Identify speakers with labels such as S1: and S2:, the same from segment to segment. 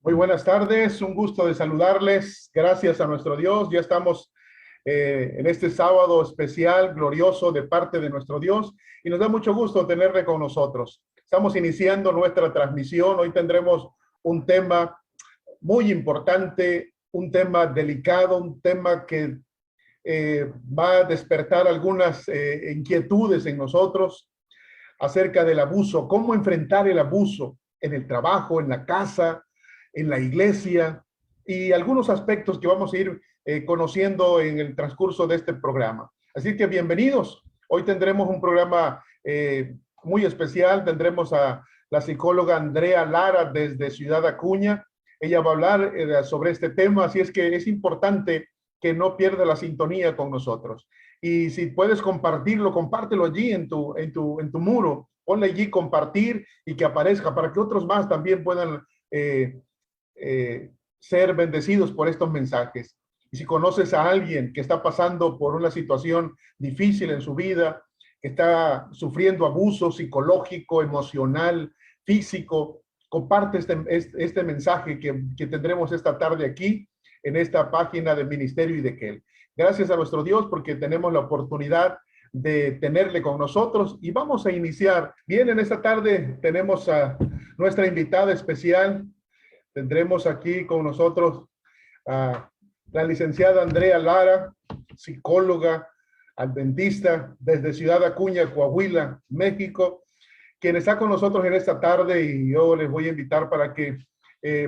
S1: Muy buenas tardes, un gusto de saludarles. Gracias a nuestro Dios. Ya estamos en este sábado especial, glorioso de parte de nuestro Dios y nos da mucho gusto tenerle con nosotros. Estamos iniciando nuestra transmisión. Hoy tendremos un tema muy importante, un tema delicado, un tema que va a despertar algunas inquietudes en nosotros acerca del abuso, cómo enfrentar el abuso en el trabajo, en la casa, en la iglesia y algunos aspectos que vamos a ir conociendo en el transcurso de este programa. Así que bienvenidos. Hoy tendremos un programa muy especial. Tendremos a la psicóloga Andrea Lara desde Ciudad Acuña. Ella va a hablar sobre este tema, así es que es importante que no pierda la sintonía con nosotros. Y si puedes compartirlo, compártelo allí en tu muro. Ponle allí compartir y que aparezca para que otros más también puedan ser bendecidos por estos mensajes. Y si conoces a alguien que está pasando por una situación difícil en su vida, que está sufriendo abuso psicológico, emocional, físico, comparte este mensaje que tendremos esta tarde aquí en esta página del Ministerio Idequel. Gracias a nuestro Dios porque tenemos la oportunidad de tenerle con nosotros y vamos a iniciar. Bien, en esta tarde tenemos a nuestra invitada especial. Tendremos aquí con nosotros a la licenciada Andrea Lara, psicóloga, adventista desde Ciudad Acuña, Coahuila, México, quien está con nosotros en esta tarde y yo les voy a invitar para que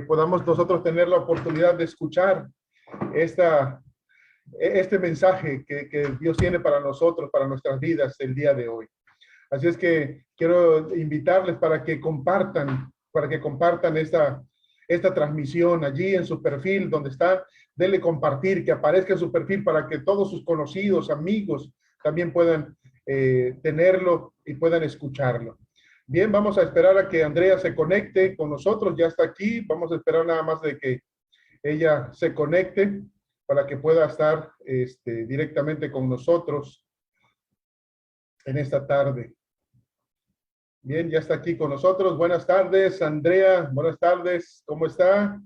S1: podamos nosotros tener la oportunidad de escuchar este mensaje que Dios tiene para nosotros, para nuestras vidas el día de hoy. Así es que quiero invitarles para que compartan esta transmisión allí en su perfil donde está. Denle compartir, que aparezca en su perfil para que todos sus conocidos, amigos, también puedan tenerlo y puedan escucharlo. Bien, vamos a esperar a que Andrea se conecte con nosotros. Ya está aquí. Vamos a esperar nada más de que ella se conecte para que pueda estar directamente con nosotros en esta tarde. Bien, ya está aquí con nosotros. Buenas tardes, Andrea. Buenas tardes. ¿Cómo está?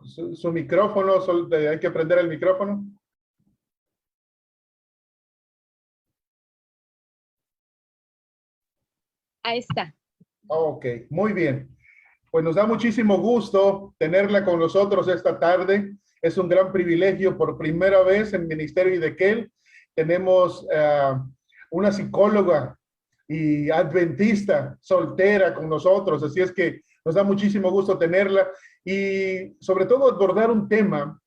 S1: Su micrófono, hay que prender el micrófono.
S2: Ahí está.
S1: Ok, muy bien. Pues nos da muchísimo gusto tenerla con nosotros esta tarde. Es un gran privilegio. Por primera vez en Ministerio Idequel tenemos una psicóloga y adventista soltera con nosotros. Así es que nos da muchísimo gusto tenerla y sobre todo abordar un tema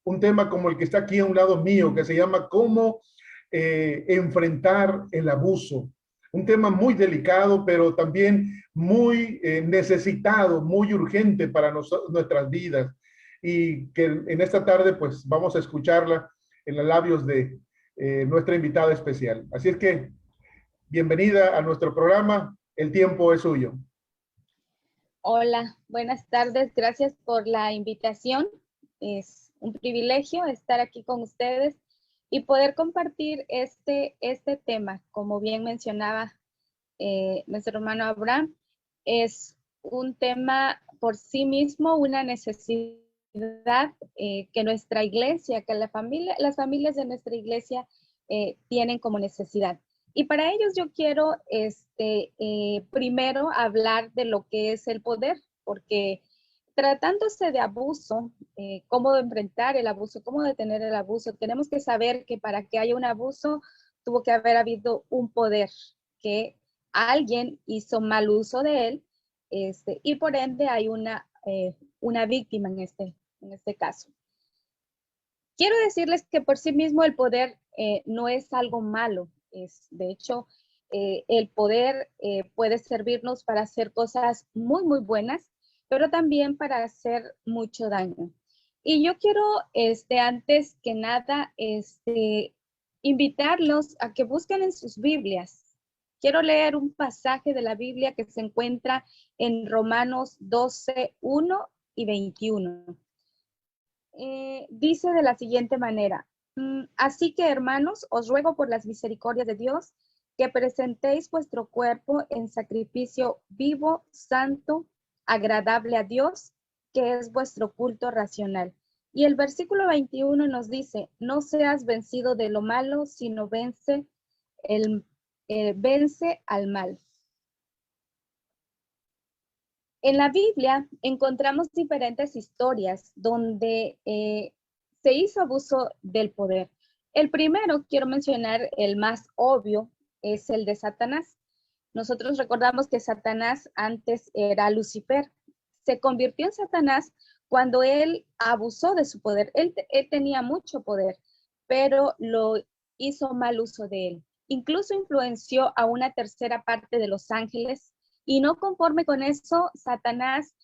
S1: como el que está aquí a un lado mío, que se llama cómo enfrentar el abuso. Un tema muy delicado, pero también muy necesitado, muy urgente para nuestras vidas. Y que en esta tarde, pues vamos a escucharla en los labios de nuestra invitada especial. Así es que, bienvenida a nuestro programa. El tiempo es suyo.
S2: Hola, buenas tardes. Gracias por la invitación. Es un privilegio estar aquí con ustedes y poder compartir este tema. Como bien mencionaba nuestro hermano Abraham, es un tema por sí mismo, una necesidad que nuestra iglesia, que las familias de nuestra iglesia tienen como necesidad. Y para ellos yo quiero primero hablar de lo que es el poder, porque tratándose de abuso, cómo enfrentar el abuso, cómo detener el abuso, tenemos que saber que para que haya un abuso tuvo que haber habido un poder, que alguien hizo mal uso de él, y por ende hay una víctima en este caso. Quiero decirles que por sí mismo el poder no es algo malo. De hecho, el poder puede servirnos para hacer cosas muy, muy buenas, pero también para hacer mucho daño. Y yo quiero, antes que nada, invitarlos a que busquen en sus Biblias. Quiero leer un pasaje de la Biblia que se encuentra en Romanos 12, 1 y 21. Dice de la siguiente manera: así que, hermanos, os ruego por las misericordias de Dios que presentéis vuestro cuerpo en sacrificio vivo, santo, agradable a Dios, que es vuestro culto racional. Y el versículo 21 nos dice, no seas vencido de lo malo, sino vence al mal. En la Biblia encontramos diferentes historias donde se hizo abuso del poder. El primero, quiero mencionar el más obvio, es el de Satanás. Nosotros recordamos que Satanás antes era Lucifer. Se convirtió en Satanás cuando él abusó de su poder. Él tenía mucho poder, pero lo hizo mal uso de él. Incluso influenció a una tercera parte de los ángeles y no conforme con eso, Satanás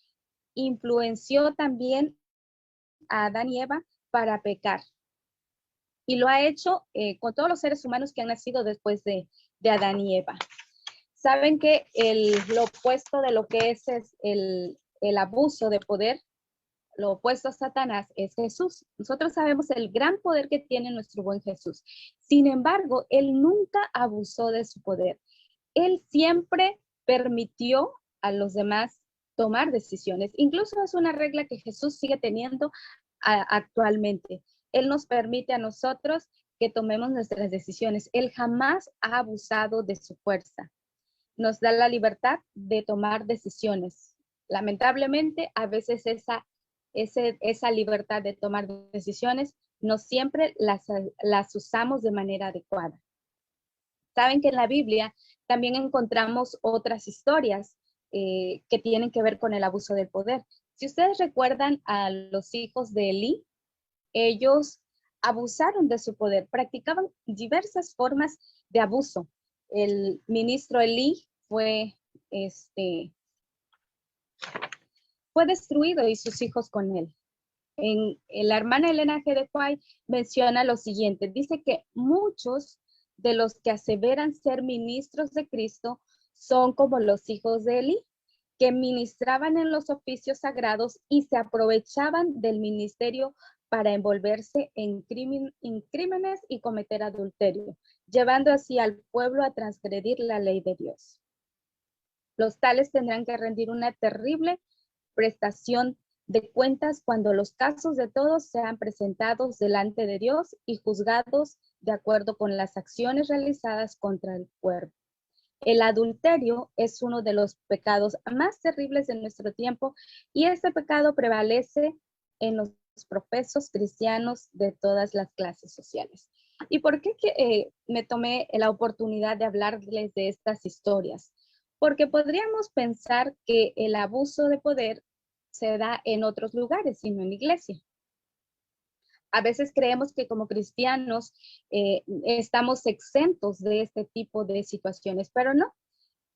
S2: influenció también a Adán y Eva para pecar. Y lo ha hecho con todos los seres humanos que han nacido después de Adán y Eva. Saben que lo opuesto de lo que es el abuso de poder, lo opuesto a Satanás es Jesús. Nosotros sabemos el gran poder que tiene nuestro buen Jesús. Sin embargo, él nunca abusó de su poder. Él siempre permitió a los demás tomar decisiones. Incluso es una regla que Jesús sigue teniendo actualmente. Él nos permite a nosotros que tomemos nuestras decisiones. Él jamás ha abusado de su fuerza. Nos da la libertad de tomar decisiones. Lamentablemente, a veces esa libertad de tomar decisiones no siempre las usamos de manera adecuada. Saben que en la Biblia también encontramos otras historias que tienen que ver con el abuso del poder. Si ustedes recuerdan a los hijos de Elí, ellos abusaron de su poder, practicaban diversas formas de abuso. El ministro Elí fue destruido y sus hijos con él. En la hermana Elena G. de White menciona lo siguiente, dice que muchos de los que aseveran ser ministros de Cristo son como los hijos de Elí, que ministraban en los oficios sagrados y se aprovechaban del ministerio para envolverse en crímenes y cometer adulterio, llevando así al pueblo a transgredir la ley de Dios. Los tales tendrán que rendir una terrible prestación de cuentas cuando los casos de todos sean presentados delante de Dios y juzgados de acuerdo con las acciones realizadas contra el cuerpo. El adulterio es uno de los pecados más terribles de nuestro tiempo y este pecado prevalece en los profesos cristianos de todas las clases sociales. ¿Y por qué me tomé la oportunidad de hablarles de estas historias? Porque podríamos pensar que el abuso de poder se da en otros lugares, sino en la iglesia. A veces creemos que como cristianos estamos exentos de este tipo de situaciones, pero no.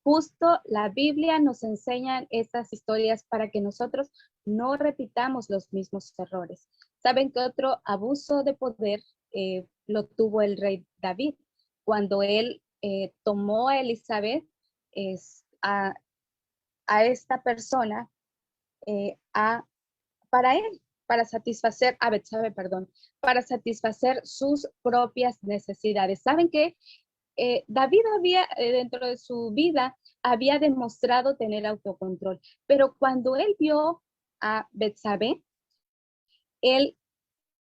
S2: Justo la Biblia nos enseña estas historias para que nosotros no repitamos los mismos errores. ¿Saben qué otro abuso de poder lo tuvo el rey David? Cuando él tomó a Elizabeth, a esta persona, para satisfacer a Betsabe, para satisfacer sus propias necesidades. ¿Saben qué? David había, dentro de su vida, había demostrado tener autocontrol, pero cuando él vio a Betsabe, él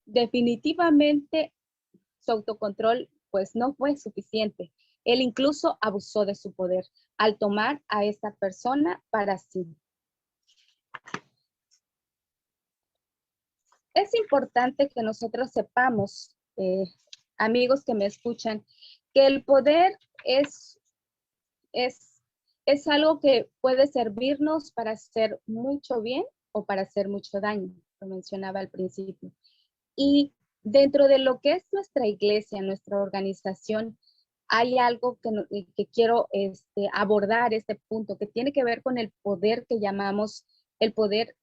S2: definitivamente su autocontrol pues no fue suficiente. Él incluso abusó de su poder al tomar a esta persona para sí. Es importante que nosotros sepamos, amigos que me escuchan, que el poder es algo que puede servirnos para hacer mucho bien o para hacer mucho daño, lo mencionaba al principio. Y dentro de lo que es nuestra iglesia, nuestra organización, hay algo que quiero abordar, este punto, que tiene que ver con el poder que llamamos el poder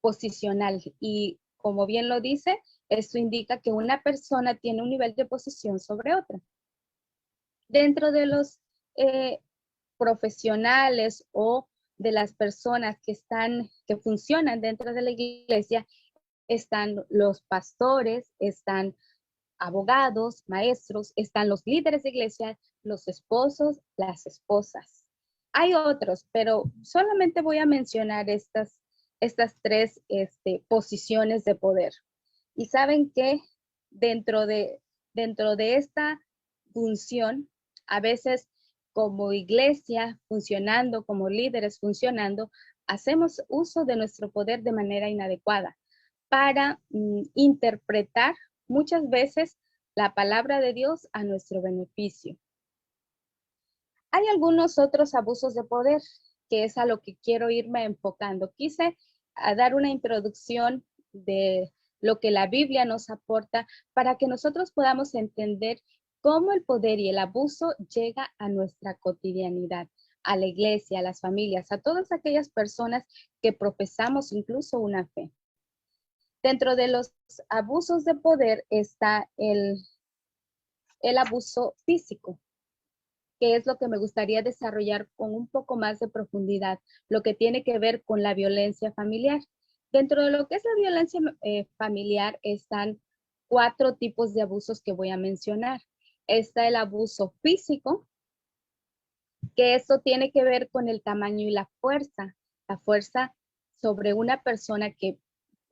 S2: posicional. Y como bien lo dice, esto indica que una persona tiene un nivel de posición sobre otra. Dentro de los profesionales o de las personas que funcionan dentro de la iglesia, están los pastores, están abogados, maestros, están los líderes de iglesia, los esposos, las esposas. Hay otros, pero solamente voy a mencionar estas tres posiciones de poder. Y saben que dentro de esta función, a veces como iglesia funcionando, como líderes funcionando, hacemos uso de nuestro poder de manera inadecuada para interpretar muchas veces la palabra de Dios a nuestro beneficio. Hay algunos otros abusos de poder, que es a lo que quiero irme enfocando. Quise dar una introducción de lo que la Biblia nos aporta para que nosotros podamos entender cómo el poder y el abuso llega a nuestra cotidianidad, a la iglesia, a las familias, a todas aquellas personas que profesamos incluso una fe. Dentro de los abusos de poder está el abuso físico, que es lo que me gustaría desarrollar con un poco más de profundidad, lo que tiene que ver con la violencia familiar. Dentro de lo que es la violencia familiar están 4 tipos de abusos que voy a mencionar. Está el abuso físico, que eso tiene que ver con el tamaño y la fuerza sobre una persona que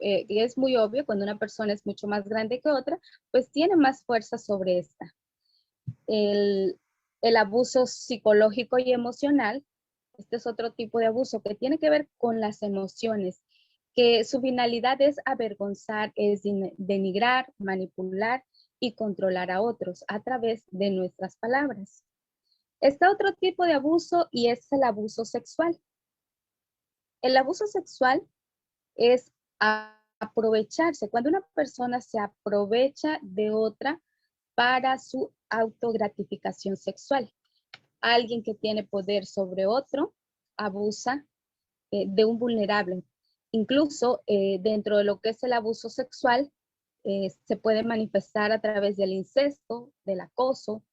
S2: es muy obvio, cuando una persona es mucho más grande que otra, pues tiene más fuerza sobre esta. El abuso psicológico y emocional, este es otro tipo de abuso que tiene que ver con las emociones, que su finalidad es avergonzar, es denigrar, manipular y controlar a otros a través de nuestras palabras. Está otro tipo de abuso y es el abuso sexual. El abuso sexual es aprovecharse, cuando una persona se aprovecha de otra para su autogratificación sexual. Alguien que tiene poder sobre otro abusa de un vulnerable. Incluso dentro de lo que es el abuso sexual, se puede manifestar a través del incesto, del acoso,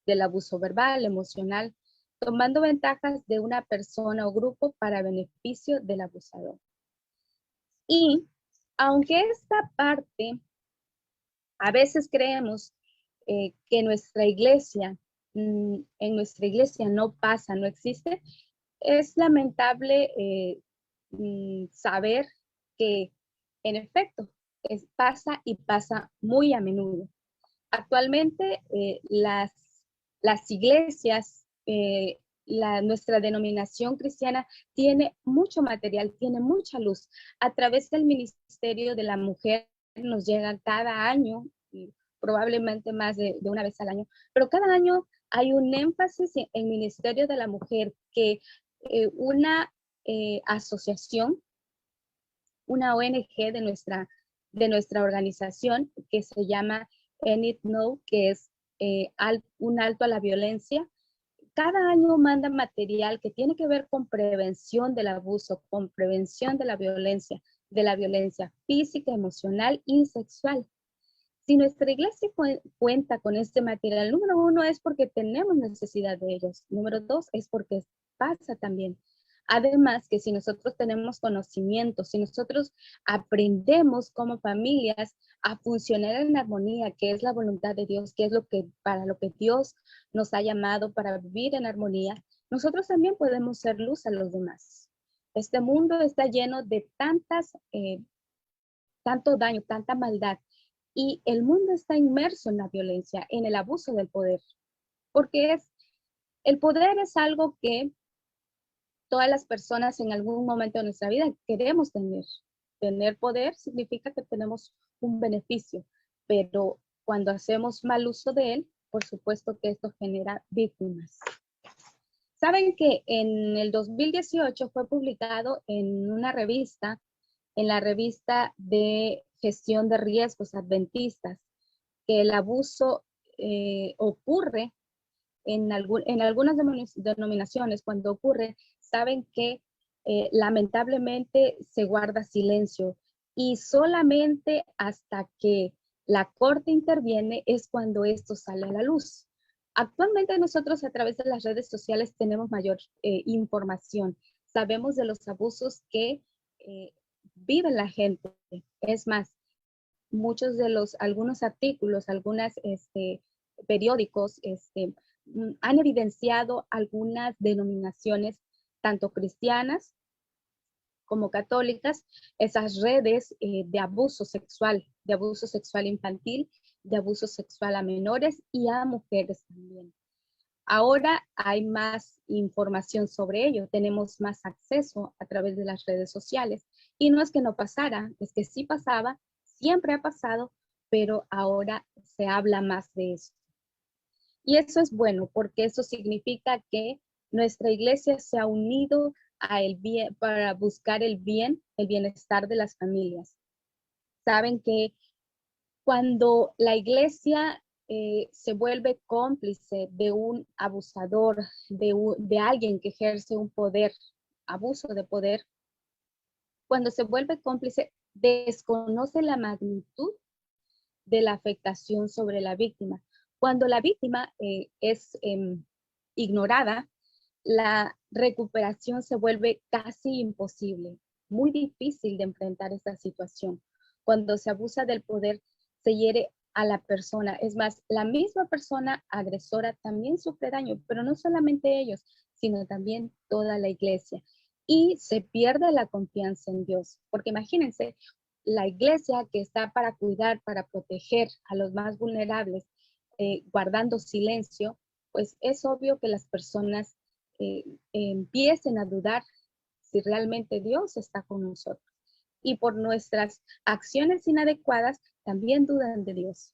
S2: del abuso verbal, emocional, tomando ventajas de una persona o grupo para beneficio del abusador. Y aunque esta parte, a veces creemos que en nuestra iglesia no pasa, no existe, es lamentable saber que en efecto pasa y pasa muy a menudo. Actualmente las iglesias, nuestra denominación cristiana tiene mucho material, tiene mucha luz. A través del Ministerio de la Mujer nos llegan cada año, probablemente más de una vez al año, pero cada año hay un énfasis en Ministerio de la Mujer que una asociación, una ONG de nuestra organización que se llama End It Now, que es un alto a la violencia. Cada año manda material que tiene que ver con prevención del abuso, con prevención de la violencia física, emocional y sexual. Si nuestra iglesia cuenta con este material, número 1 es porque tenemos necesidad de ellos. Número 2 es porque pasa también. Además que si nosotros tenemos conocimiento, si nosotros aprendemos como familias a funcionar en armonía, que es la voluntad de Dios, que es para lo que Dios nos ha llamado para vivir en armonía, nosotros también podemos ser luz a los demás. Este mundo está lleno de tanto daño, tanta maldad, y el mundo está inmerso en la violencia, en el abuso del poder, porque el poder es algo que todas las personas en algún momento de nuestra vida queremos tener. Tener poder significa que tenemos un beneficio, pero cuando hacemos mal uso de él, por supuesto que esto genera víctimas. Saben que en el 2018 fue publicado en una revista, en la revista de gestión de riesgos adventistas, que el abuso ocurre en algunas denominaciones. Cuando ocurre, saben que lamentablemente se guarda silencio y solamente hasta que la corte interviene es cuando esto sale a la luz. Actualmente nosotros a través de las redes sociales tenemos mayor información. Sabemos de los abusos que vive la gente. Es más, algunos artículos, algunos periódicos han evidenciado algunas denominaciones, tanto cristianas como católicas, esas redes de abuso sexual infantil, de abuso sexual a menores y a mujeres también. Ahora hay más información sobre ello, tenemos más acceso a través de las redes sociales. Y no es que no pasara, es que sí pasaba, siempre ha pasado, pero ahora se habla más de eso. Y eso es bueno, porque eso significa que nuestra iglesia se ha unido a el bien, para buscar el bienestar de las familias. Saben que cuando la iglesia se vuelve cómplice de un abusador, de alguien que ejerce un poder, abuso de poder, cuando se vuelve cómplice, desconoce la magnitud de la afectación sobre la víctima. Cuando la víctima es ignorada, la recuperación se vuelve casi imposible, muy difícil de enfrentar esta situación. Cuando se abusa del poder, se hiere a la persona. Es más, la misma persona agresora también sufre daño, pero no solamente ellos, sino también toda la iglesia. Y se pierde la confianza en Dios, porque imagínense, la iglesia que está para cuidar, para proteger a los más vulnerables, guardando silencio, pues es obvio que las personas empiecen a dudar si realmente Dios está con nosotros. Y por nuestras acciones inadecuadas, también dudan de Dios.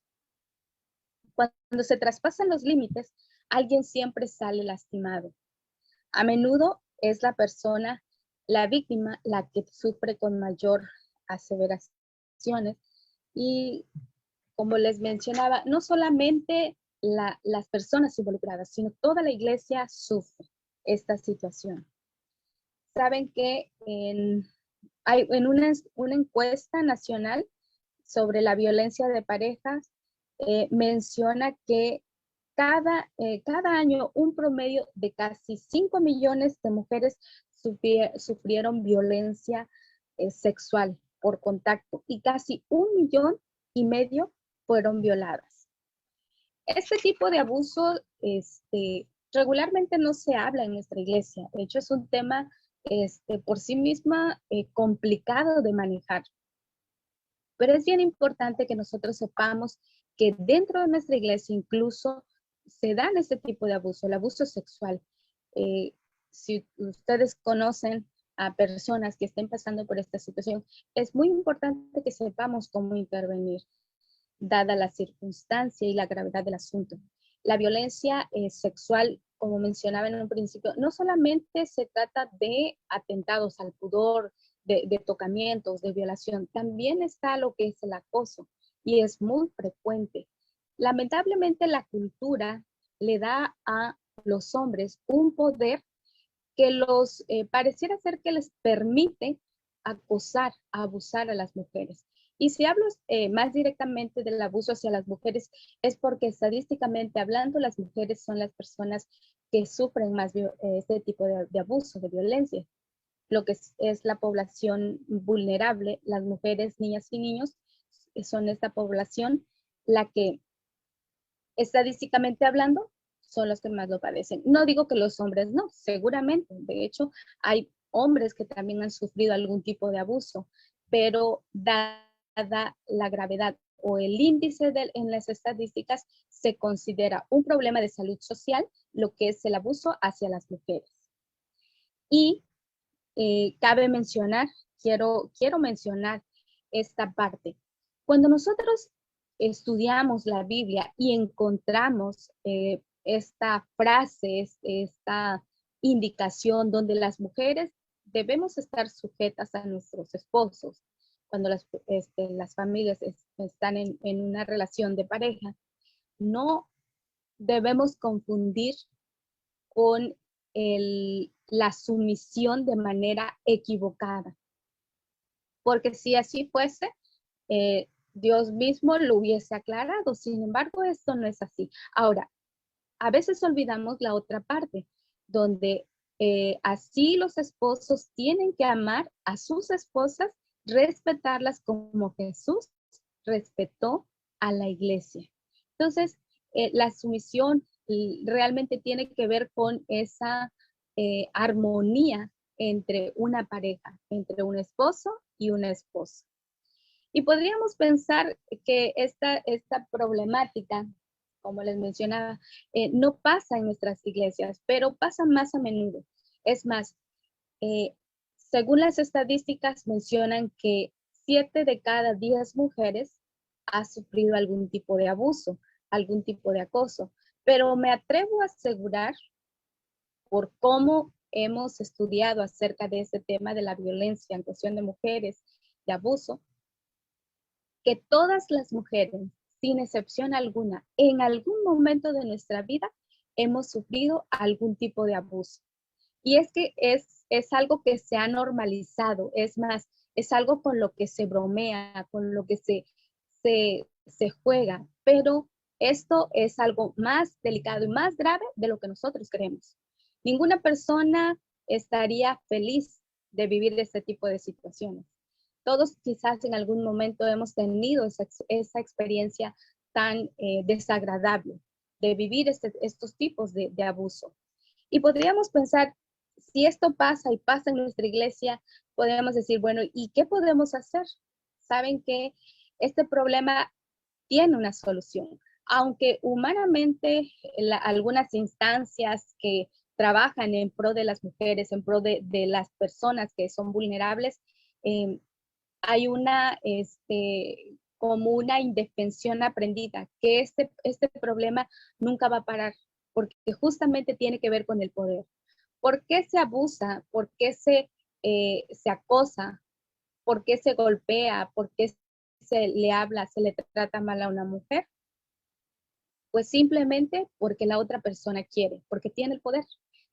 S2: Cuando se traspasan los límites, alguien siempre sale lastimado. A menudo es la persona, la víctima, la que sufre con mayor aseveraciones. Y como les mencionaba, no solamente las personas involucradas, sino toda la iglesia sufre esta situación. Saben que hay una encuesta nacional sobre la violencia de parejas, menciona que cada año un promedio de casi 5 millones de mujeres sufrieron violencia sexual por contacto y casi 1,5 millones fueron violadas. Este tipo de abuso regularmente no se habla en nuestra iglesia. De hecho, es un tema por sí misma complicado de manejar. Pero es bien importante que nosotros sepamos que dentro de nuestra iglesia incluso se dan este tipo de abuso, el abuso sexual. Si ustedes conocen a personas que estén pasando por esta situación, es muy importante que sepamos cómo intervenir, dada la circunstancia y la gravedad del asunto. La violencia sexual, como mencionaba en un principio, no solamente se trata de atentados al pudor, de tocamientos, de violación, también está lo que es el acoso y es muy frecuente. Lamentablemente la cultura le da a los hombres un poder que pareciera ser que les permite acosar, abusar a las mujeres. Y si hablo más directamente del abuso hacia las mujeres, es porque estadísticamente hablando, las mujeres son las personas que sufren más este tipo de abuso, de violencia. Lo que es la población vulnerable, las mujeres, niñas y niños, son esta población la que estadísticamente hablando son los que más lo padecen. No digo que los hombres no, seguramente. De hecho, hay hombres que también han sufrido algún tipo de abuso, pero dada la gravedad o el índice en las estadísticas, se considera un problema de salud social lo que es el abuso hacia las mujeres. Y cabe mencionar, quiero mencionar esta parte. Cuando nosotros estudiamos la Biblia y encontramos esta frase, esta indicación donde las mujeres debemos estar sujetas a nuestros esposos, cuando las familias están en una relación de pareja, no debemos confundir con la sumisión de manera equivocada. Porque si así fuese, Dios mismo lo hubiese aclarado. Sin embargo, esto no es así. Ahora, a veces olvidamos la otra parte, donde así los esposos tienen que amar a sus esposas, respetarlas como Jesús respetó a la iglesia. Entonces, la sumisión realmente tiene que ver con esa armonía entre una pareja, entre un esposo y una esposa. Y podríamos pensar que esta problemática, como les mencionaba, no pasa en nuestras iglesias, pero pasa más a menudo. Es más, eh, según las estadísticas mencionan que 7 de cada 10 mujeres ha sufrido algún tipo de abuso, algún tipo de acoso. Pero me atrevo a asegurar, por cómo hemos estudiado acerca de ese tema de la violencia en cuestión de mujeres, de abuso, que todas las mujeres, sin excepción alguna, en algún momento de nuestra vida hemos sufrido algún tipo de abuso. Y es que es algo que se ha normalizado, es más, es algo con lo que se bromea, con lo que se juega, pero esto es algo más delicado y más grave de lo que nosotros creemos. Ninguna persona estaría feliz de vivir este tipo de situaciones. Todos quizás en algún momento hemos tenido esa experiencia tan desagradable de vivir estos tipos de abuso. Y podríamos pensar, si esto pasa y pasa en nuestra iglesia, podríamos decir, bueno, ¿y qué podemos hacer? Saben que este problema tiene una solución. Aunque humanamente algunas instancias que trabajan en pro de las mujeres, en pro de las personas que son vulnerables, eh, hay como una indefensión aprendida, que este problema nunca va a parar, porque justamente tiene que ver con el poder. ¿Por qué se abusa? ¿Por qué se acosa? ¿Por qué se golpea? ¿Por qué se le habla, se le trata mal a una mujer? Pues simplemente porque la otra persona quiere, porque tiene el poder.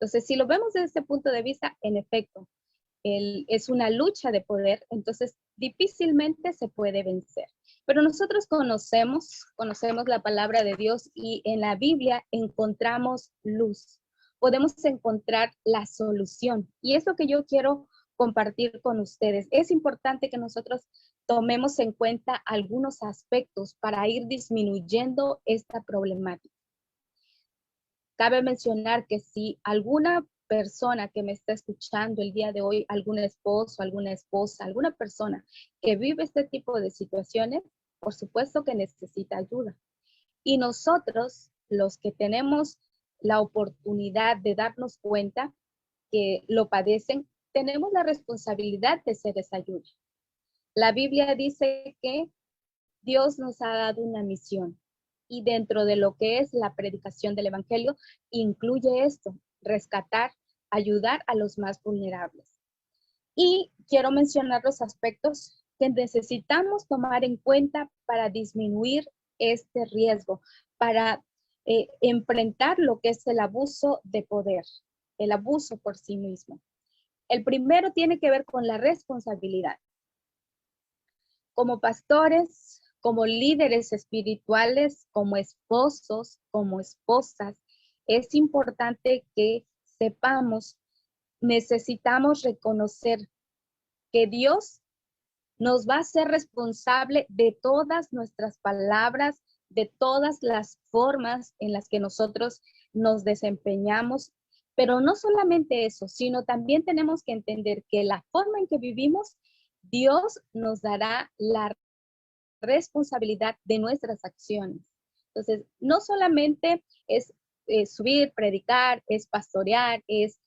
S2: Entonces, si lo vemos desde este punto de vista, en efecto, es una lucha de poder, entonces difícilmente se puede vencer. Pero nosotros conocemos la palabra de Dios y en la Biblia encontramos luz. Podemos encontrar la solución. Y es lo que yo quiero compartir con ustedes. Es importante que nosotros tomemos en cuenta algunos aspectos para ir disminuyendo esta problemática. Cabe mencionar que si alguna persona que me está escuchando el día de hoy, algún esposo, alguna esposa, alguna persona que vive este tipo de situaciones, por supuesto que necesita ayuda. Y nosotros, los que tenemos la oportunidad de darnos cuenta que lo padecen, tenemos la responsabilidad de ser esa ayuda. La Biblia dice que Dios nos ha dado una misión y dentro de lo que es la predicación del Evangelio, incluye esto, rescatar, ayudar a los más vulnerables. Y quiero mencionar los aspectos que necesitamos tomar en cuenta para disminuir este riesgo, para enfrentar lo que es el abuso de poder, el abuso por sí mismo. El primero tiene que ver con la responsabilidad. Como pastores, como líderes espirituales, como esposos, como esposas, es importante que sepamos, necesitamos reconocer que Dios nos va a ser responsable de todas nuestras palabras, de todas las formas en las que nosotros nos desempeñamos. Pero no solamente eso, sino también tenemos que entender que la forma en que vivimos, Dios nos dará la responsabilidad de nuestras acciones. Entonces, no solamente es subir, predicar, es pastorear, es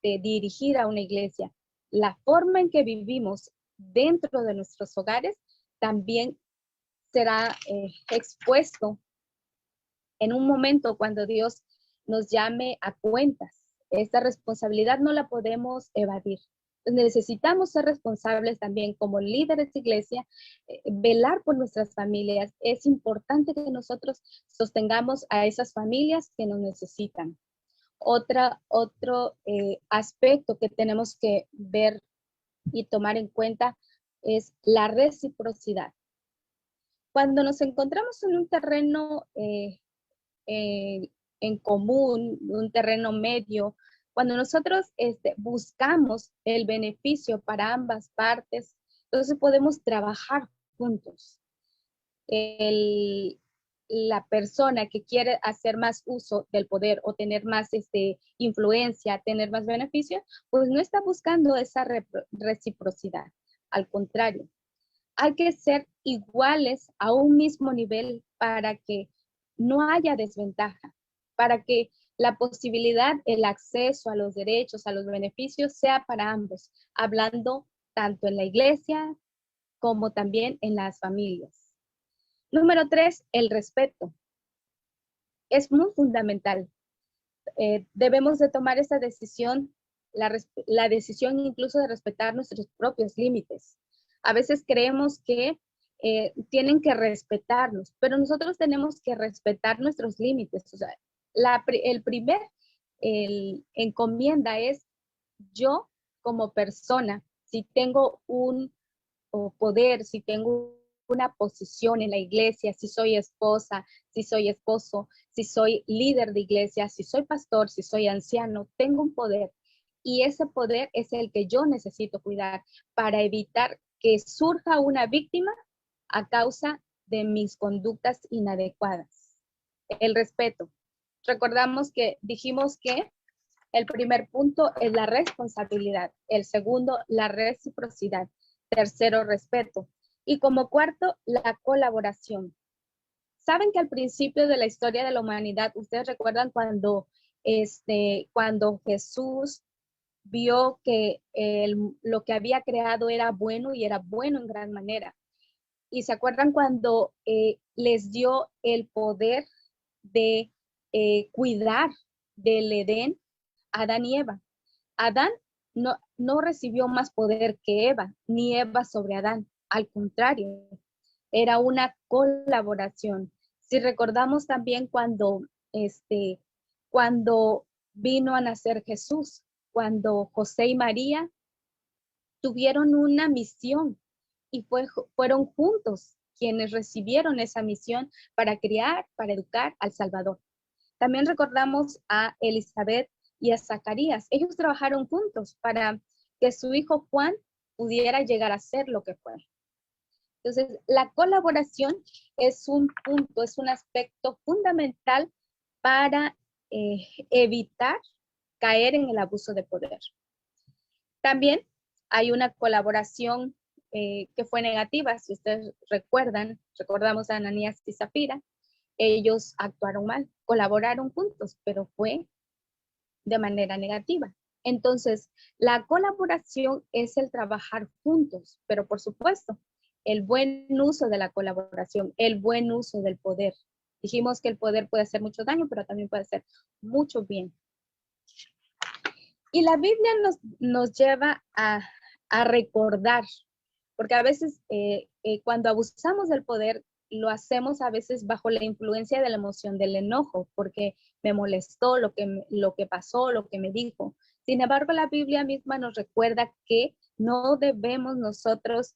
S2: dirigir a una iglesia. La forma en que vivimos dentro de nuestros hogares también será expuesto en un momento cuando Dios nos llame a cuentas. Esta responsabilidad no la podemos evadir. Necesitamos ser responsables también como líderes de iglesia, velar por nuestras familias. Es importante que nosotros sostengamos a esas familias que nos necesitan. Otro aspecto que tenemos que ver y tomar en cuenta es la reciprocidad. Cuando nos encontramos en un terreno en común, un terreno medio, cuando nosotros buscamos el beneficio para ambas partes, entonces podemos trabajar juntos. la persona que quiere hacer más uso del poder o tener más influencia, tener más beneficio, pues no está buscando esa reciprocidad. Al contrario, hay que ser iguales a un mismo nivel para que no haya desventaja, para que la posibilidad, el acceso a los derechos, a los beneficios, sea para ambos, hablando tanto en la iglesia como también en las familias. Número 3, el respeto. Es muy fundamental. Debemos de tomar esta decisión, la decisión incluso de respetar nuestros propios límites. A veces creemos que tienen que respetarnos, pero nosotros tenemos que respetar nuestros límites. O sea, el primer encomienda es yo como persona, si tengo un poder, si tengo una posición en la iglesia, si soy esposa, si soy esposo, si soy líder de iglesia, si soy pastor, si soy anciano, tengo un poder. Y ese poder es el que yo necesito cuidar para evitar que surja una víctima a causa de mis conductas inadecuadas. El respeto. Recordamos que dijimos que el primer punto es la responsabilidad. El segundo, la reciprocidad. Tercero, respeto. Y como cuarto, la colaboración. Saben que al principio de la historia de la humanidad, ustedes recuerdan cuando Jesús vio que lo que había creado era bueno y era bueno en gran manera. Y se acuerdan cuando les dio el poder de cuidar del Edén a Adán y Eva. Adán no recibió más poder que Eva, ni Eva sobre Adán. Al contrario, era una colaboración. Si recordamos también cuando vino a nacer Jesús, cuando José y María tuvieron una misión y fueron juntos quienes recibieron esa misión para criar, para educar al Salvador. También recordamos a Elizabeth y a Zacarías. Ellos trabajaron juntos para que su hijo Juan pudiera llegar a ser lo que fue. Entonces, la colaboración es un punto, es un aspecto fundamental para evitar caer en el abuso de poder. También hay una colaboración que fue negativa. Si ustedes recordamos a Ananías y Zafira, ellos actuaron mal, colaboraron juntos, pero fue de manera negativa. Entonces, la colaboración es el trabajar juntos, pero por supuesto, el buen uso de la colaboración, el buen uso del poder. Dijimos que el poder puede hacer mucho daño, pero también puede hacer mucho bien. Y la Biblia nos lleva a recordar, porque a veces cuando abusamos del poder, lo hacemos a veces bajo la influencia de la emoción del enojo, porque me molestó lo que pasó, lo que me dijo. Sin embargo, la Biblia misma nos recuerda que no debemos nosotros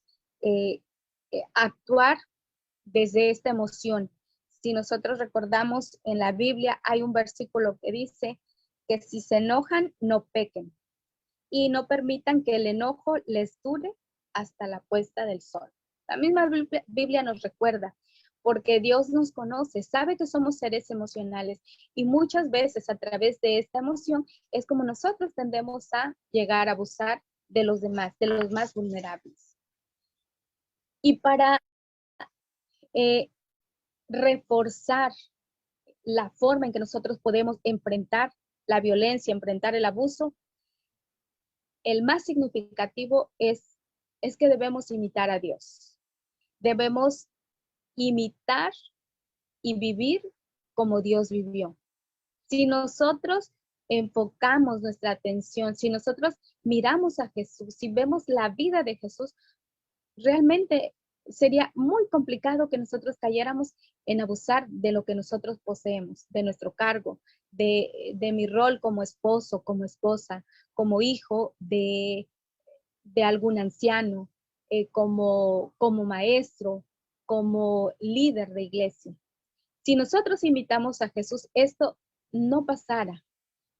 S2: actuar desde esta emoción. Si nosotros recordamos en la Biblia, hay un versículo que dice que si se enojan, no pequen y no permitan que el enojo les dure hasta la puesta del sol. La misma Biblia nos recuerda, porque Dios nos conoce, sabe que somos seres emocionales y muchas veces a través de esta emoción es como nosotros tendemos a llegar a abusar de los demás, de los más vulnerables. Y para reforzar la forma en que nosotros podemos enfrentar la violencia, enfrentar el abuso, el más significativo es que debemos imitar a Dios. Debemos imitar y vivir como Dios vivió. Si nosotros enfocamos nuestra atención, si nosotros miramos a Jesús, si vemos la vida de Jesús, realmente sería muy complicado que nosotros cayéramos en abusar de lo que nosotros poseemos, de nuestro cargo, de mi rol como esposo, como esposa, como hijo de algún anciano, como maestro, como líder de iglesia. Si nosotros imitamos a Jesús, esto no pasara.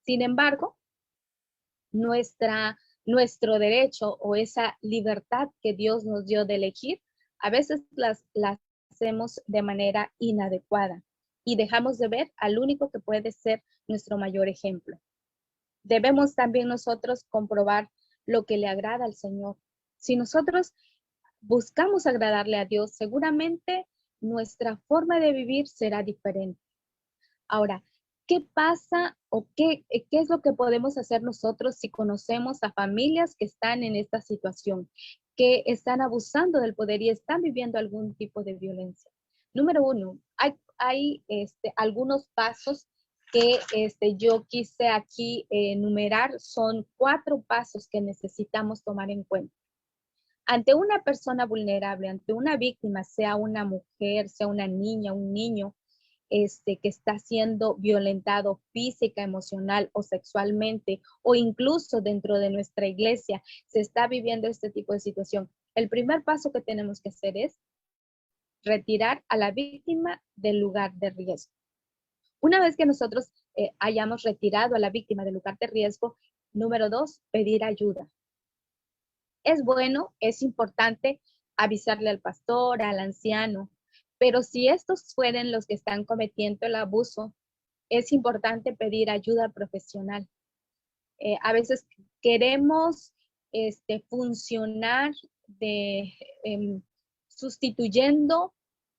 S2: Sin embargo, nuestro derecho o esa libertad que Dios nos dio de elegir, a veces las hacemos de manera inadecuada y dejamos de ver al único que puede ser nuestro mayor ejemplo. Debemos también nosotros comprobar lo que le agrada al Señor. Si nosotros buscamos agradarle a Dios, seguramente nuestra forma de vivir será diferente. Ahora, ¿qué pasa o qué es lo que podemos hacer nosotros si conocemos a familias que están en esta situación, que están abusando del poder y están viviendo algún tipo de violencia? Número uno, hay algunos pasos que yo quise aquí enumerar. Son 4 pasos que necesitamos tomar en cuenta. Ante una persona vulnerable, ante una víctima, sea una mujer, sea una niña, un niño, que está siendo violentado física, emocional o sexualmente, o incluso dentro de nuestra iglesia se está viviendo este tipo de situación. El primer paso que tenemos que hacer es retirar a la víctima del lugar de riesgo. Una vez que nosotros hayamos retirado a la víctima del lugar de riesgo, número 2, pedir ayuda. Es bueno, es importante avisarle al pastor, al anciano, pero si estos fueran los que están cometiendo el abuso, es importante pedir ayuda profesional. A veces queremos funcionar sustituyendo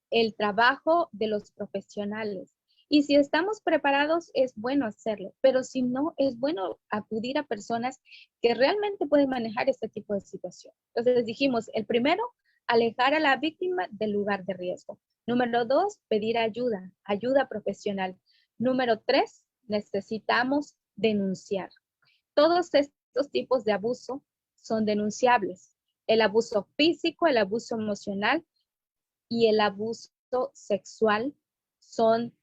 S2: el trabajo de los profesionales. Y si estamos preparados, es bueno hacerlo, pero si no, es bueno acudir a personas que realmente pueden manejar este tipo de situación. Entonces dijimos, el primero, alejar a la víctima del lugar de riesgo. Número 2, pedir ayuda, ayuda profesional. Número 3, necesitamos denunciar. Todos estos tipos de abuso son denunciables. El abuso físico, el abuso emocional y el abuso sexual son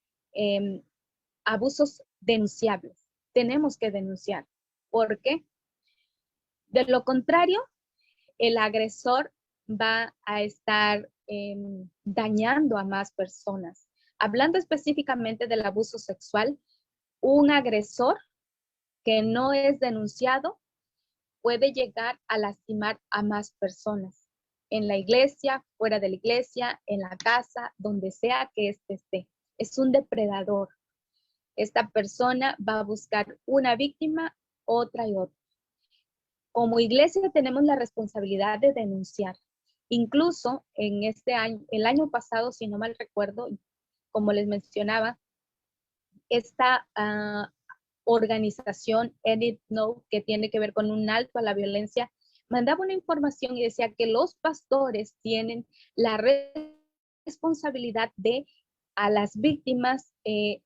S2: abusos denunciables. Tenemos que denunciar. ¿Por qué? De lo contrario, el agresor va a estar dañando a más personas. Hablando específicamente del abuso sexual, un agresor que no es denunciado puede llegar a lastimar a más personas. En la iglesia, fuera de la iglesia, en la casa, donde sea que éste esté. Es un depredador. Esta persona va a buscar una víctima, otra y otra. Como iglesia tenemos la responsabilidad de denunciar. Incluso en este año, el año pasado, si no mal recuerdo, como les mencionaba, esta organización Edit No, que tiene que ver con un alto a la violencia, mandaba una información y decía que los pastores tienen la responsabilidad de a las víctimas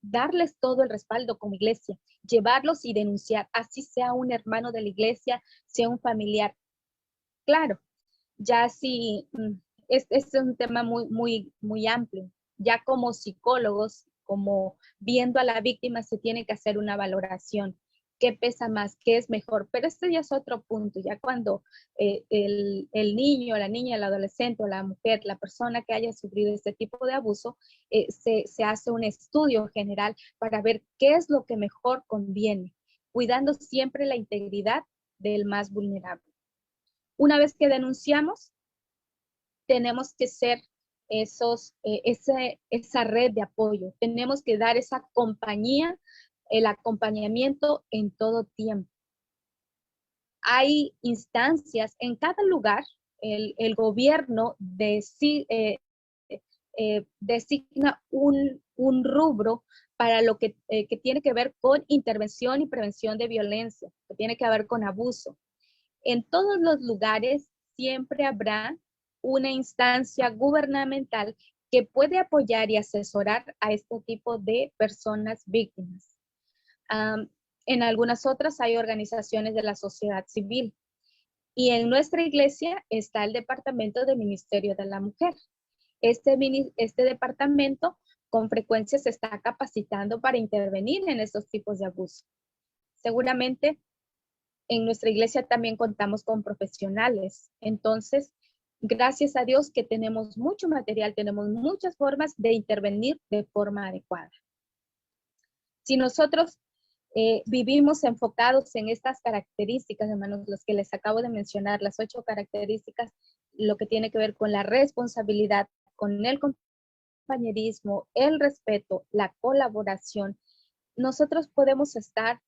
S2: darles todo el respaldo como iglesia, llevarlos y denunciar, así sea un hermano de la iglesia, sea un familiar. Claro, ya sí, es un tema muy amplio. Ya como psicólogos, como viendo a la víctima, se tiene que hacer una valoración. ¿Qué pesa más? ¿Qué es mejor? Pero este ya es otro punto. Ya cuando el niño, la niña, el adolescente o la mujer, la persona que haya sufrido este tipo de abuso, se hace un estudio general para ver qué es lo que mejor conviene, cuidando siempre la integridad del más vulnerable. Una vez que denunciamos, tenemos que ser esa red de apoyo. Tenemos que dar esa compañía, el acompañamiento en todo tiempo. Hay instancias en cada lugar, el gobierno designa un rubro para lo que tiene que ver con intervención y prevención de violencia, que tiene que ver con abuso. En todos los lugares siempre habrá una instancia gubernamental que puede apoyar y asesorar a este tipo de personas víctimas. En algunas otras hay organizaciones de la sociedad civil. Y en nuestra iglesia está el Departamento del Ministerio de la Mujer. Este departamento con frecuencia se está capacitando para intervenir en estos tipos de abuso. Seguramente en nuestra iglesia también contamos con profesionales. Entonces, gracias a Dios que tenemos mucho material, tenemos muchas formas de intervenir de forma adecuada. Si nosotros vivimos enfocados en estas características, hermanos, los que les acabo de mencionar, las 8 características, lo que tiene que ver con la responsabilidad, con el compañerismo, el respeto, la colaboración, nosotros podemos estar,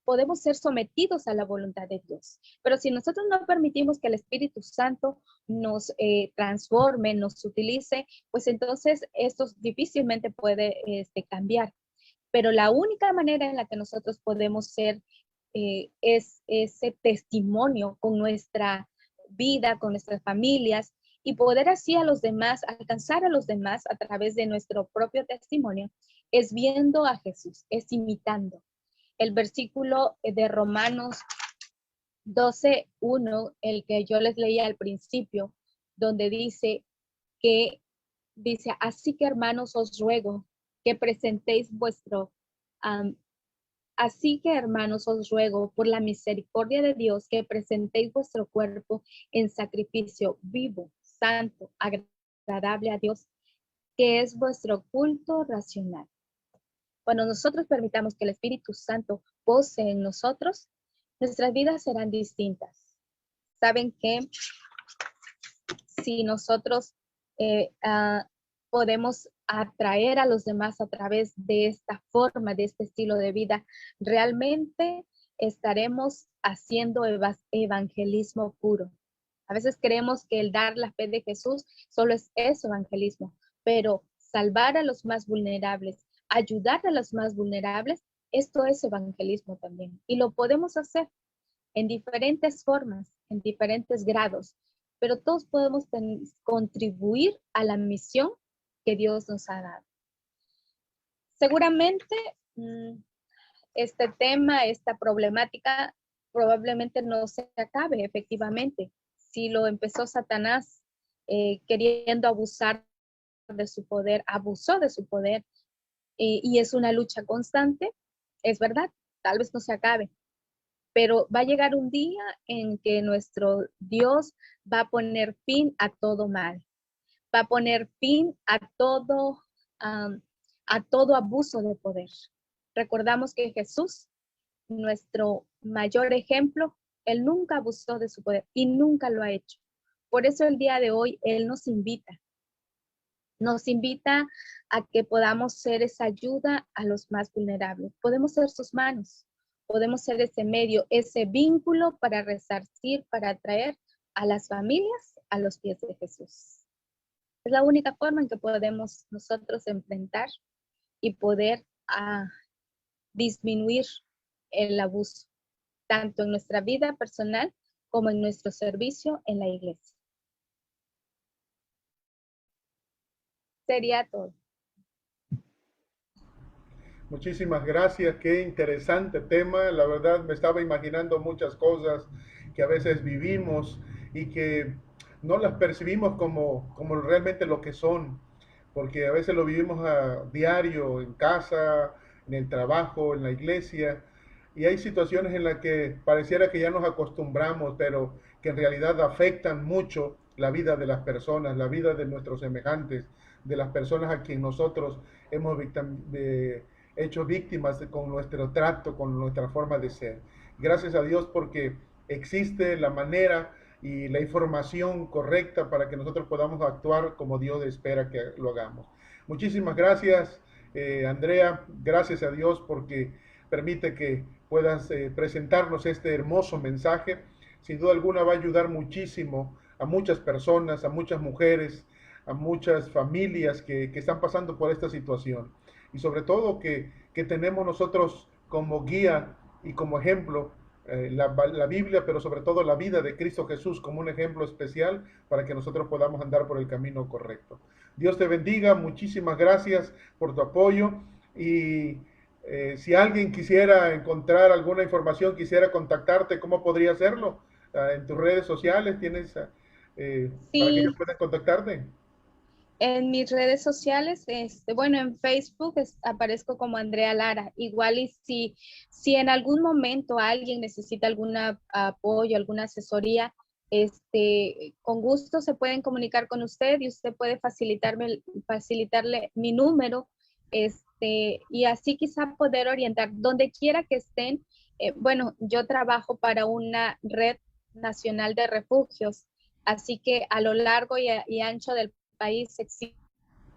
S2: podemos ser sometidos a la voluntad de Dios. Pero si nosotros no permitimos que el Espíritu Santo nos transforme, nos utilice, pues entonces esto difícilmente puede cambiar. Pero la única manera en la que nosotros podemos ser es ese testimonio con nuestra vida, con nuestras familias, y poder así a los demás, alcanzar a los demás a través de nuestro propio testimonio, es viendo a Jesús, es imitando. El versículo de Romanos 12:1, el que yo les leía al principio, donde dice, así que hermanos os ruego que presentéis así que hermanos os ruego por la misericordia de Dios que presentéis vuestro cuerpo en sacrificio vivo, santo, agradable a Dios, que es vuestro culto racional. Cuando nosotros permitamos que el Espíritu Santo pose en nosotros, nuestras vidas serán distintas. ¿Saben qué? Si nosotros podemos atraer a los demás a través de esta forma, de este estilo de vida, realmente estaremos haciendo evangelismo puro. A veces creemos que el dar la fe de Jesús solo es eso, evangelismo, pero salvar a los más vulnerables, ayudar a los más vulnerables, esto es evangelismo también. Y lo podemos hacer en diferentes formas, en diferentes grados, pero todos podemos contribuir a la misión que Dios nos ha dado. Seguramente este tema, esta problemática, probablemente no se acabe efectivamente. Si lo empezó Satanás queriendo abusar de su poder, abusó de su poder, y es una lucha constante, es verdad, tal vez no se acabe, pero va a llegar un día en que nuestro Dios va a poner fin a todo mal, va a poner fin a todo abuso de poder. Recordamos que Jesús, nuestro mayor ejemplo, él nunca abusó de su poder y nunca lo ha hecho. Por eso el día de hoy él nos invita a que podamos ser esa ayuda a los más vulnerables. Podemos ser sus manos, podemos ser ese medio, ese vínculo para resarcir, para atraer a las familias a los pies de Jesús. Es la única forma en que podemos nosotros enfrentar y poder disminuir el abuso, tanto en nuestra vida personal como en nuestro servicio en la iglesia. Sería todo.
S1: Muchísimas gracias, qué interesante tema. La verdad me estaba imaginando muchas cosas que a veces vivimos y que no las percibimos como realmente lo que son, porque a veces lo vivimos a diario, en casa, en el trabajo, en la iglesia, y hay situaciones en las que pareciera que ya nos acostumbramos, pero que en realidad afectan mucho la vida de las personas, la vida de nuestros semejantes, de las personas a quien nosotros hemos hecho víctimas con nuestro trato, con nuestra forma de ser. Gracias a Dios porque existe la manera y la información correcta para que nosotros podamos actuar como Dios espera que lo hagamos. Muchísimas gracias, Andrea. Gracias a Dios porque permite que puedas presentarnos este hermoso mensaje. Sin duda alguna va a ayudar muchísimo a muchas personas, a muchas mujeres, a muchas familias que están pasando por esta situación. Y sobre todo que tenemos nosotros como guía y como ejemplo la Biblia, pero sobre todo la vida de Cristo Jesús como un ejemplo especial para que nosotros podamos andar por el camino correcto. Dios te bendiga, muchísimas gracias por tu apoyo y si alguien quisiera encontrar alguna información, quisiera contactarte, ¿cómo podría hacerlo? En tus redes sociales tienes para que ellos
S2: Sí,
S1: puedan contactarte.
S2: en mis redes sociales, bueno, en Facebook aparezco como Andrea Lara. Igual y si en algún momento alguien necesita algún apoyo, alguna asesoría, con gusto se pueden comunicar con usted y usted puede facilitarle mi número, y así quizá poder orientar donde quiera que estén. Bueno, yo trabajo para una red nacional de refugios, así que a lo largo y ancho del país existe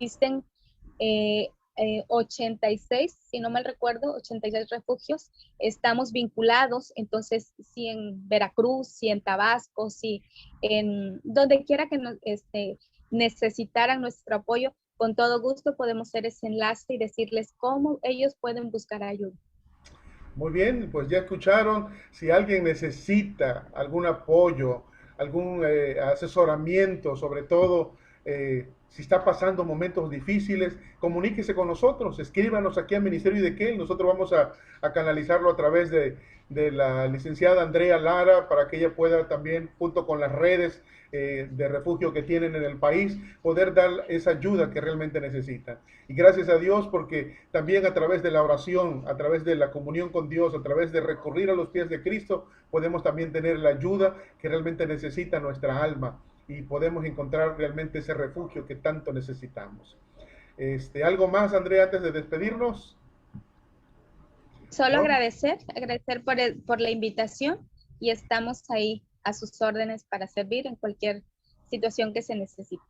S2: existen eh, 86, si no mal recuerdo, 86 refugios. Estamos vinculados, entonces, si en Veracruz, si en Tabasco, si en donde quiera que nos, necesitaran nuestro apoyo, con todo gusto podemos hacer ese enlace y decirles cómo ellos pueden buscar ayuda.
S1: Muy bien, pues ya escucharon, si alguien necesita algún apoyo, algún asesoramiento, sobre todo si está pasando momentos difíciles, comuníquese con nosotros, escríbanos aquí al Ministerio de Kel, nosotros vamos a canalizarlo a través de la licenciada Andrea Lara para que ella pueda también, junto con las redes de refugio que tienen en el país, poder dar esa ayuda que realmente necesitan. Y gracias a Dios porque también a través de la oración, a través de la comunión con Dios, a través de recurrir a los pies de Cristo, podemos también tener la ayuda que realmente necesita nuestra alma y podemos encontrar realmente ese refugio que tanto necesitamos. ¿Algo más, Andrea, antes de despedirnos?
S2: Solo
S1: ¿No?
S2: agradecer por la invitación y estamos ahí a sus órdenes para servir en cualquier situación que se necesite.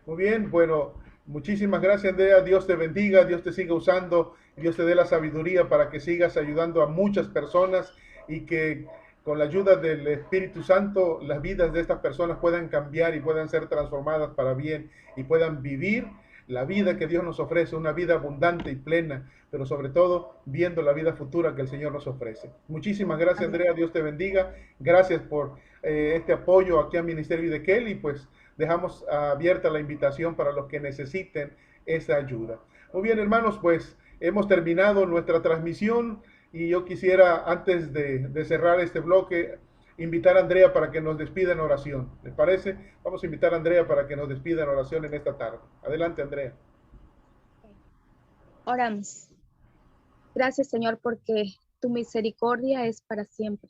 S1: Muy bien, bueno, muchísimas gracias, Andrea. Dios te bendiga, Dios te siga usando, Dios te dé la sabiduría para que sigas ayudando a muchas personas y que con la ayuda del Espíritu Santo las vidas de estas personas puedan cambiar y puedan ser transformadas para bien y puedan vivir la vida que Dios nos ofrece, una vida abundante y plena, pero sobre todo viendo la vida futura que el Señor nos ofrece. Muchísimas gracias,
S2: Amén.
S1: Andrea. Dios te bendiga. Gracias por este apoyo aquí al Ministerio de Kelly. Pues dejamos abierta la invitación para los que necesiten esa ayuda. Muy bien, hermanos, pues hemos terminado nuestra transmisión y yo quisiera, antes de cerrar este bloque, invitar a Andrea para que nos despida en oración. ¿Les parece? Vamos a invitar a Andrea para que nos despida en oración en esta tarde. Adelante, Andrea.
S2: Oramos. Gracias, Señor, porque tu misericordia es para siempre.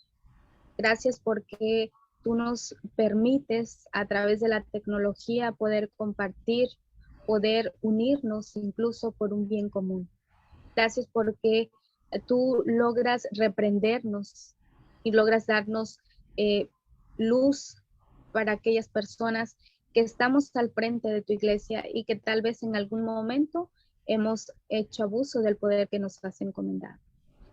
S2: Gracias porque tú nos permites a través de la tecnología poder compartir, poder unirnos incluso por un bien común. Gracias porque tú logras reprendernos y logras darnos luz para aquellas personas que estamos al frente de tu iglesia y que tal vez en algún momento hemos hecho abuso del poder que nos has encomendado.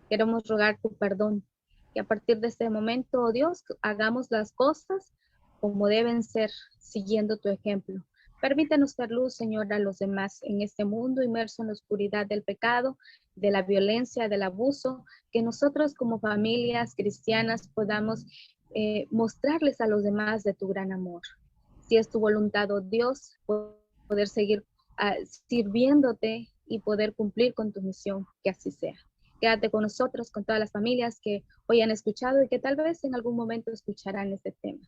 S2: Queremos rogar tu perdón, que a partir de este momento, oh Dios, hagamos las cosas como deben ser, siguiendo tu ejemplo. Permítanos ser luz, Señor, a los demás en este mundo inmerso en la oscuridad del pecado, de la violencia, del abuso, que nosotros como familias cristianas podamos mostrarles a los demás de tu gran amor. Si es tu voluntad, oh Dios, poder seguir sirviéndote y poder cumplir con tu misión, que así sea. Quédate con nosotros, con todas las familias que hoy han escuchado y que tal vez en algún momento escucharán este tema.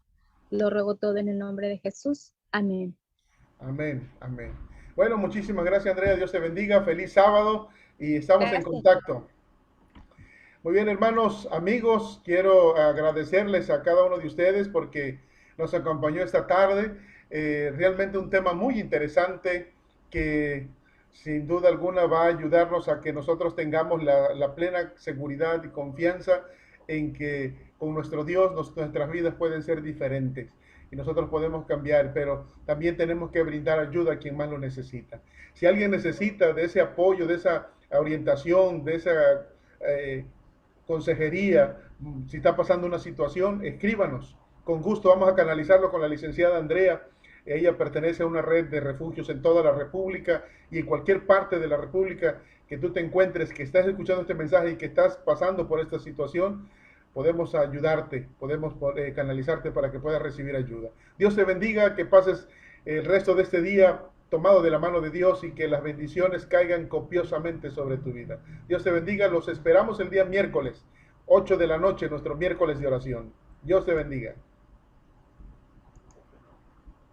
S2: Lo ruego todo en el nombre de Jesús. Amén.
S1: Amén, amén. Bueno, muchísimas gracias, Andrea. Dios te bendiga. Feliz sábado y estamos en
S2: Gracias.
S1: contacto. Muy bien, hermanos, amigos, quiero agradecerles a cada uno de ustedes porque nos acompañó esta tarde. Realmente un tema muy interesante que sin duda alguna va a ayudarnos a que nosotros tengamos la plena seguridad y confianza en que con nuestro Dios nuestras vidas pueden ser diferentes y nosotros podemos cambiar, pero también tenemos que brindar ayuda a quien más lo necesita. Si alguien necesita de ese apoyo, de esa orientación, de esa eh, consejería, si está pasando una situación, escríbanos. Con gusto vamos a canalizarlo con la licenciada Andrea. Ella pertenece a una red de refugios en toda la República y en cualquier parte de la República que tú te encuentres, que estás escuchando este mensaje y que estás pasando por esta situación, podemos ayudarte, podemos canalizarte para que puedas recibir ayuda. Dios te bendiga, que pases el resto de este día tomado de la mano de Dios y que las bendiciones caigan copiosamente sobre tu vida. Dios te bendiga, los esperamos el día miércoles, 8 de la noche, nuestro miércoles de oración. Dios te bendiga.